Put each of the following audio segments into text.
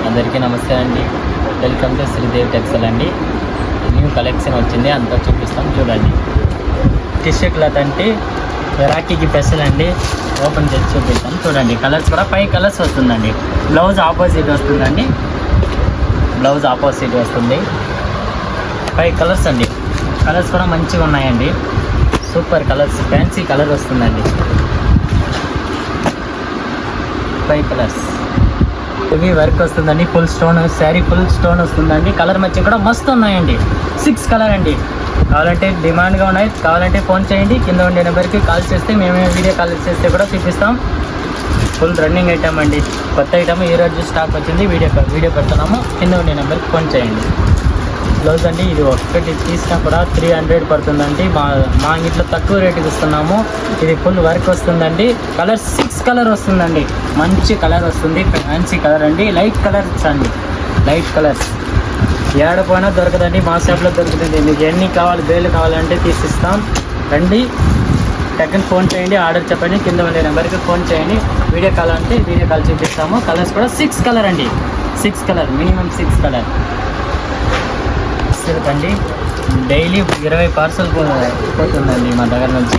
అందరికీ నమస్తే అండి. వెల్కమ్ టు శ్రీదేవి టెక్స్టైల్ అండి. న్యూ కలెక్షన్ వచ్చింది, అంతా చూపిస్తాం చూడండి. టిష్యూ క్లాత్ అంటే రాఖీకి స్పెషల్ అండి. ఓపెన్ చేసి చూపిస్తాం చూడండి. కలర్స్ కూడా 5 కలర్స్ వస్తుందండి. బ్లౌజ్ ఆపోజిట్ వస్తుందండి. బ్లౌజ్ ఆపోజిట్ వస్తుంది. 5 కలర్స్ అండి. కలర్స్ కూడా మంచిగా ఉన్నాయండి. సూపర్ కలర్స్, ఫ్యాన్సీ కలర్ వస్తుందండి. 5 కలర్స్. ఇవి వర్క్ వస్తుందండి. Full stone sari, full stone వస్తుందండి. కలర్ మ్యాచింగ్ కూడా మస్తు ఉన్నాయండి. 6 కలర్ అండి. కావాలంటే డిమాండ్గా ఉన్నాయి, కావాలంటే ఫోన్ చేయండి. కింద ఉండే నెంబర్కి కాల్ చేస్తే మేమే వీడియో కాల్ చేస్తే కూడా చూపిస్తాం. ఫుల్ రన్నింగ్ ఐటమ్ అండి. కొత్త ఐటమ్ ఈరోజు స్టాక్ వచ్చింది. వీడియో పెడుతున్నాము. కింద ఉండే నెంబర్కి ఫోన్ చేయండి. బ్లౌజ్ అండి, ఇది ఒక్కటి తీసినా కూడా 300 పడుతుందండి. మా ఇంట్లో తక్కువ రేటుకి ఇస్తున్నాము. ఇది ఫుల్ వర్క్ వస్తుందండి. కలర్ 6 కలర్ వస్తుందండి. మంచి కలర్ వస్తుంది. ఫ్యాన్సీ కలర్ అండి. లైట్ కలర్స్ అండి. లైట్ కలర్స్ ఏడపోయినా దొరకదండి. మా షాప్లో దొరుకుతుంది. మీకు ఎన్ని కావాలి, బేలు కావాలంటే తీసిస్తాం. రండి, టక్కని ఫోన్ చేయండి. ఆర్డర్ చెప్పండి. కింద ఉండే నెంబర్కి ఫోన్ చేయండి. వీడియో కాల్ అంటే వీడియో కాల్ చూపిస్తాము. కలర్స్ కూడా 6 కలర్ అండి. 6 కలర్, మినిమం 6 కలర్ అండి. డైలీ 20 పార్సల్ పోతుందండి మా దగ్గర నుంచి.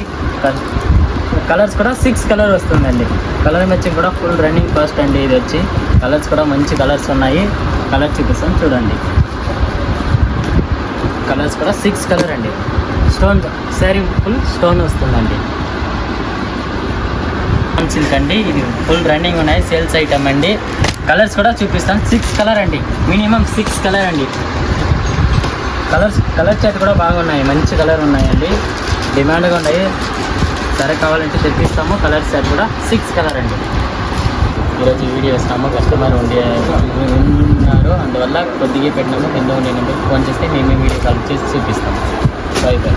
కలర్స్ కూడా 6 కలర్ వస్తుందండి. కలర్ మ్యాచింగ్ కూడా ఫుల్ రన్నింగ్ ఫాస్ట్ అండి. ఇది వచ్చి కలర్స్ కూడా మంచి కలర్స్ ఉన్నాయి. కలర్ చూపిస్తాం చూడండి. కలర్స్ కూడా 6 కలర్ అండి. స్టోన్ శారీ ఫుల్ స్టోన్ వస్తుందండి. సిల్క్ అండి. ఇది ఫుల్ రన్నింగ్ ఉన్నాయి. సేల్స్ ఐటమ్ అండి. కలర్స్ కూడా చూపిస్తాం. 6 కలర్ అండి. మినిమం 6 కలర్ అండి. కలర్ చార్ట్ కూడా బాగున్నాయి. మంచి కలర్ ఉన్నాయండి. డిమాండ్గా ఉన్నాయి. సరే కావాలంటే తెప్పిస్తాము. కలర్ చార్ట్ కూడా 6 కలర్ అండి. ఈరోజు వీడియో ఇస్తాము. కస్టమర్ ఉన్నారు, అందువల్ల కొద్దిగా పెట్టినాము. కింద ఉండే నెంబర్కి ఫోన్ చేస్తే మేమే వీడియో కాల్ చేసి చూపిస్తాము. By by.